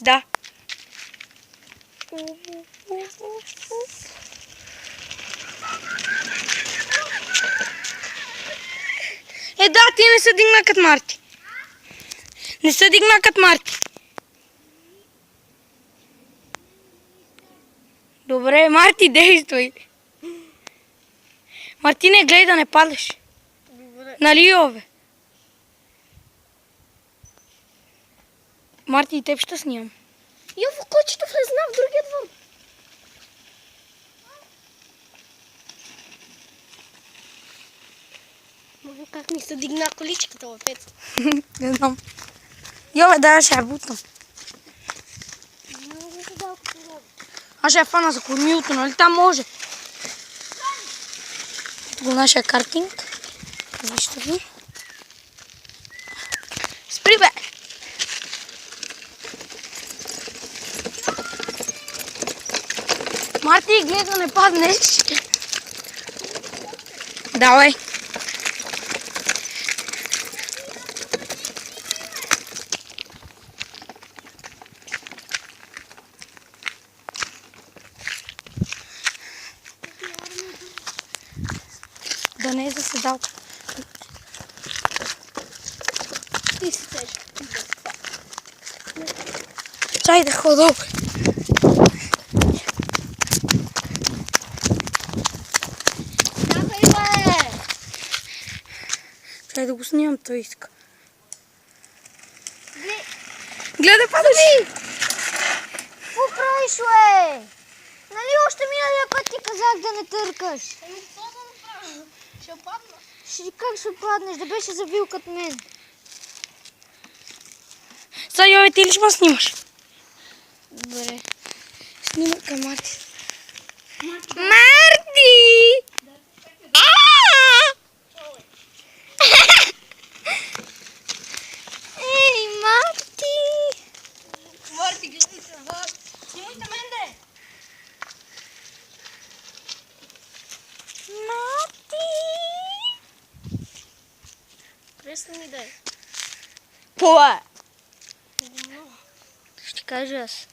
Да. Да, ти не се дигна като Марти. Не се дигна като Марти. Добре, Марти, действай. Марти, не гледай да не падаш. Добре. Нали, Йове? Марти, и теб ще снимам. Йово, кучето влезна в другия двор. Мамо, как ми се дигна количката в пец. Не знам. Йове, дай ще я бутам. Аз ще я фана за кормилото, нали там може? Ето го нашия картинг. Вижте ви. Спри, бе! Марти, гледай да не паднеш. Давай. Да не е за седалка. Ти си тежка. Чай да хода долу. Давай, бе! Чай да го снимам, той иска. Гледай, Гледай, падаш! какво правиш, бе? Нали още миналия път ти казах да не търкаш? Какво да направя? Ще падна. Как ще паднеш? Да беше завил като мен. Сега, Йове, ти ли ще ме снимаш? Добре. Снимай към Марти. Марти! Ей, Марти! Марти, гледай се назад. Снимайте мен, де! Марти! Пресни да е. Това е. Ще кажа аз.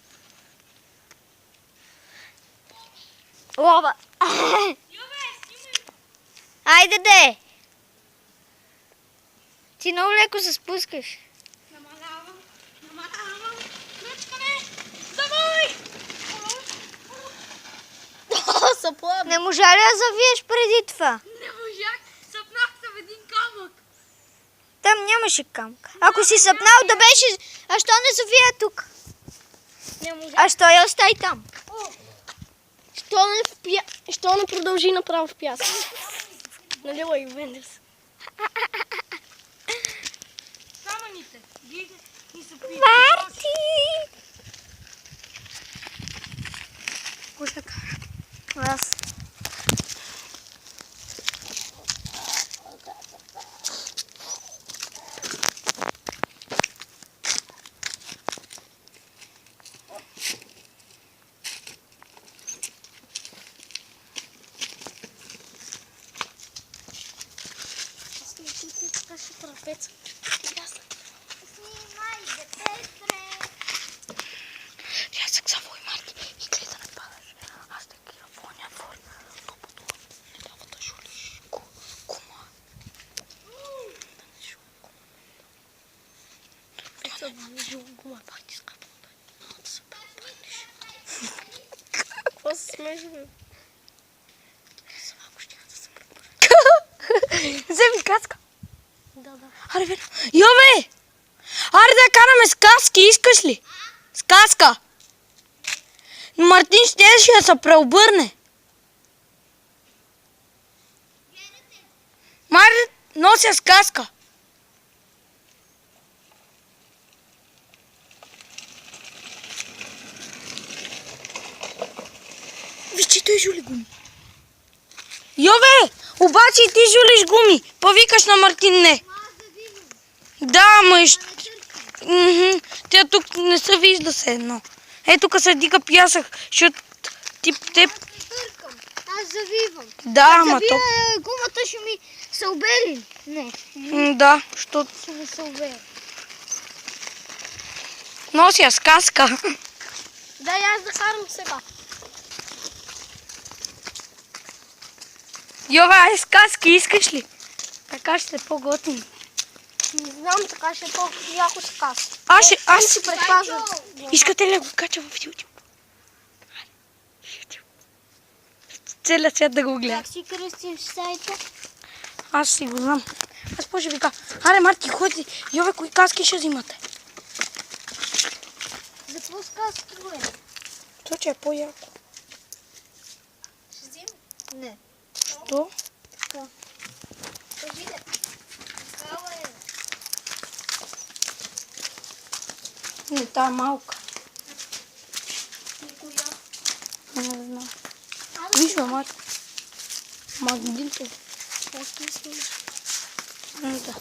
Лоба! Айде де! Ти много леко се спускаш. Намалявам. Ръчкане! Давай! Съпладно. Не можа ли да завиеш преди това? Не можах. Съпнах се в един камък. Там нямаше камък. Ако си съпнал да беше... А що не завия тук? Не можах. А що я остави там? Що не продължи направо в пясък? Нали, лай, Вендерс? Камъните. Вие ни са пили. Марти! Кой ще кара? Аз. Трапец. Снимай, Петре! Рязък завой, Марти. И гледай да не падаш. Аз такива воня двор. Топото. Не дава да жулиш кума. Да не жули кума. Ето да жул гума, пак ти скапа. Да се паднеш. Какво се смееш, бе? Ако ще да се препоръча. Вземи каска. Да. Аре, верно. Йове! Аре да караме с каски, искаш ли? С каска. Мартин ще да се преобърне. Марти нося с каска. Виж, той жули гуми. Йове! Обаче ти жулиш гуми. Повикаш на Мартин не. Да, мъж. Тя тук не се вижда се едно. Ето тук се дига пясък, защото те... Аз завивам. Да, ама то... Гумата ще ми се обели. Не, Да, защото... ще ми се обели. Носи я с каска. Да, аз да карам сега. Йове, ай с каски, искаш ли? Така ще е по-готин. Не знам, така ще е по-яко с кас. Аз си предпазвам. Искате ли да го кача в YouTube? Целият свят да го гледа. Как си кръстиш сайта? Аз си го знам. Аз по-ще ви кажа. Аре, Марти, ходи. Йове, кои каски ще взимате? За какво с каски, бе? То, че е по-яко. Ще взимам. Не. Що? Кажи да. Не, та е малка. Никоя. Не знам. Виж, бе, Марти. Магнитно. Още не снимаш. Да.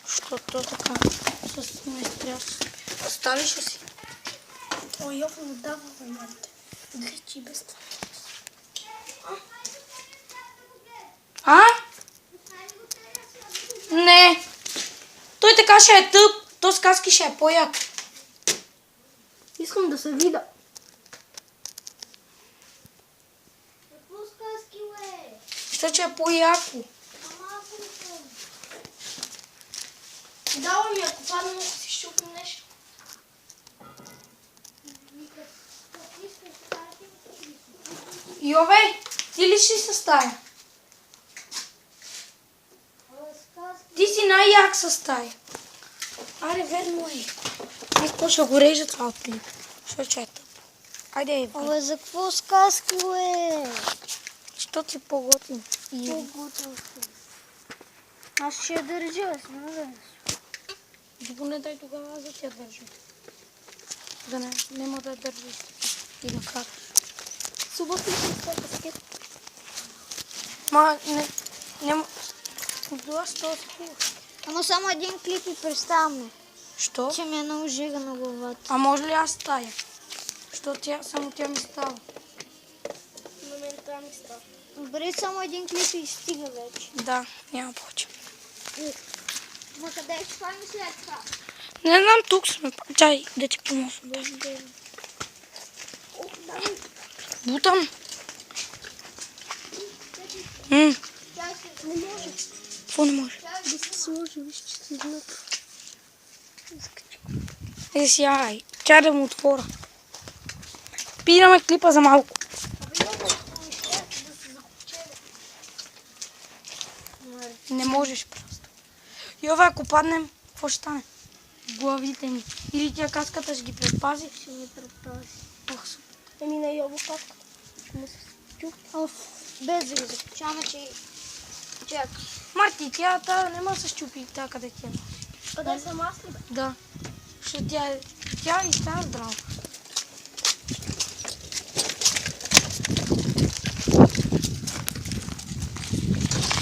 Що то така? С не стряс. Оставиш ли си? Ой, Йов не дава в момента. Гречи без това. А? Не. Той така ще е тъп. То с каски ще е по-як. Искам да се видя. Какво с каски, бе? Що че е по-яко. Ама аз не съм. Дава ми, ако падна, ако си щупим нещо. Йове, ти ли си с тая? Ти си най-як с тая. Аре, верно е. Аз по-ще го режа това от клип. Що че е тъпо. Айде, Ева. Абе, за какво с каски, бе? Що си по-готин? По-готин. Аз ще я държа, смога. Го не дай тогава аз да ти я държа. Да нема да я държиш. Ти да караш. Субът ли си това каскет? Ма, не... Това що си хубаво. Ама само един клип и представяме, Що? че ми е много жига на главата. А може ли аз тая? Що само тя ми става? На мен трябва ми става. Бери само един клип и стига вече. Да, няма повече. Ма къде ще фаним след това? Не знам, тук сме. Чай, да ти помогна. Бутам. Не може. Какво не може? Да се сложи, виж, че си знат. Е, си, ай. Чай да му отворя. Спираме клипа за малко. Не можеш просто. Йове, ако паднем, какво ще стане? Главите ни. Или тя каската ще ги предпази? Ще ми предпази. Ох, супер. Еми на Йово каската. Му се чух. Без да ги закачаме, че... Чакай. Марти, тя няма да се щупи тя къде ти е. Къде съм аз ли бе? Да. Ще тя и става здрава.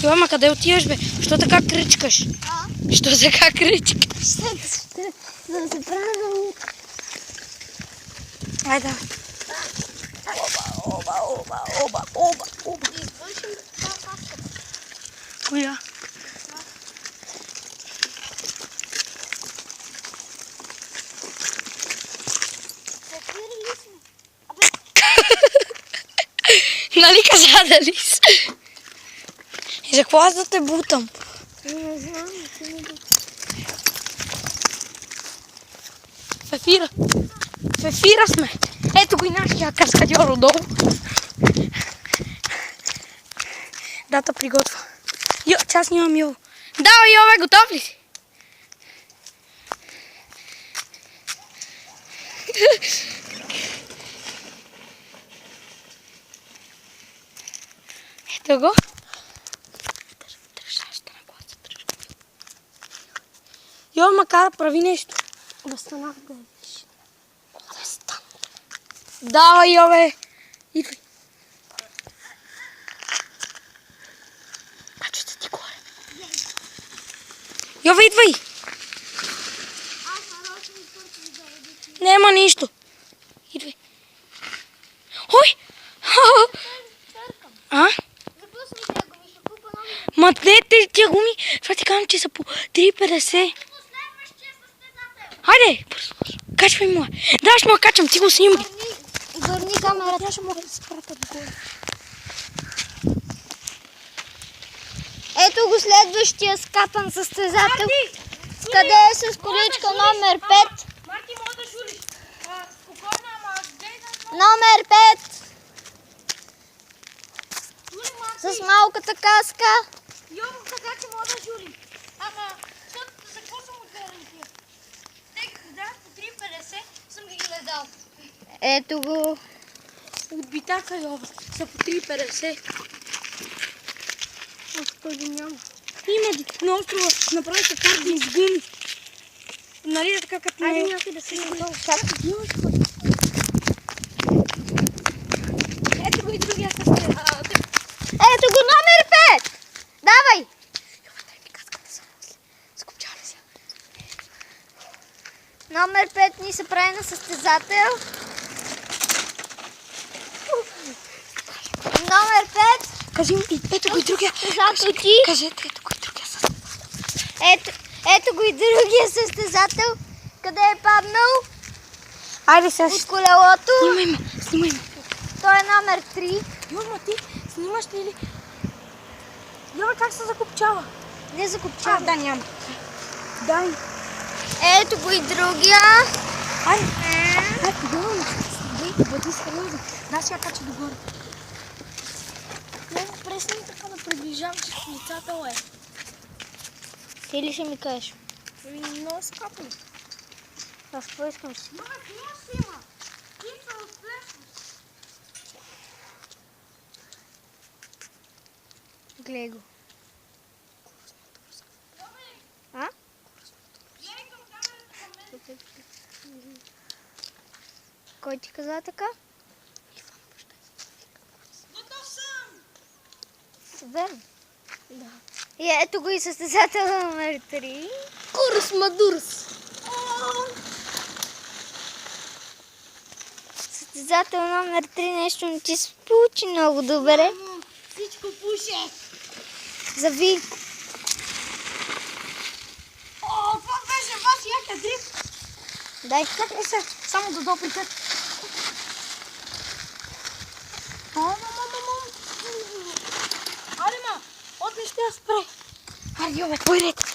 Йо, ама къде отиваш, бе? Що така кричкаш? Що така кричкаш? Ще да се правя. Айде, давай. Оба. Извършим това каската. Коя? Закрили ли сме? Нали каза дали си? И за какво аз да те бутам? Не знам, ти ми да... В ефира. В ефира сме. Ето го и нашия каскадьор отдолу. Дата приготвя. Йо, че аз нямам Йово. Давай, Йове, готов ли си? Ето го. Йо, макар прави нещо. Да станах да видиш. Давай, Йове. Идвай. Бачите ти горе. Йове, идвай. Нема нищо. Идвай. Ой! А? Ма не, тия гуми, това ти казвам, че са по 3,50. Хайде, Айде, бързо. Качвай му. Да, ще му качвам, ти го снимай. Върни камерата. Тя ще мога да се спрата догоре. Ето го следващия скапан състезател. Къде е с количка номер 5? Марти, може да жулиш. Спокойно, ама Номер 5. С малката каска. Йово, така че мога да жулим. Ама, за какво съм от гарантия? Тъй да, по 3,50 съм ги гледал. Ето го. От битака, Йова, са по 3,50. Той го няма. Има ги на острова, направиха карти с гуми. Нали така като Айде не... някой да се надолу. Ето го и другия състезател. Ето го номер 5. Давай. Йова, дай ми каската само после. Скупчава ли се? Номер 5 ни се прави на състезател. Номер 5. Кажи ми, ето го и другия. Състезател ти. Кажете, ето го и другия състезател. Ето го и другия състезател. Къде е паднал? Айде сега От колелото. снимай ме, снимай ме. Той е номер 3. Йова, ти снимаш ли или? Йова, как се закупчава? Не закопчава. Да, няма. Дай. Ето го и другия. Айде. Айде, Йова, бъди сериозен. Да, сега кача догоре. Много пресни така да приближаваш лицата, е. Ти ли ще ми кажеш? Много скапано. Аз какво искам си? Гледай го. А? Кой ти каза така? Верно. Да. И ето го и състезател номер 3. Курс Мадурс. Състезател номер 3 нещо не ти се получи много добре. Всичко пуше. Зави. О, това беше ваш яка дрифт. Дай. Чакай се, само да доприте. Айде, ма, от не ще я спре. Айде, Йове, твой ред.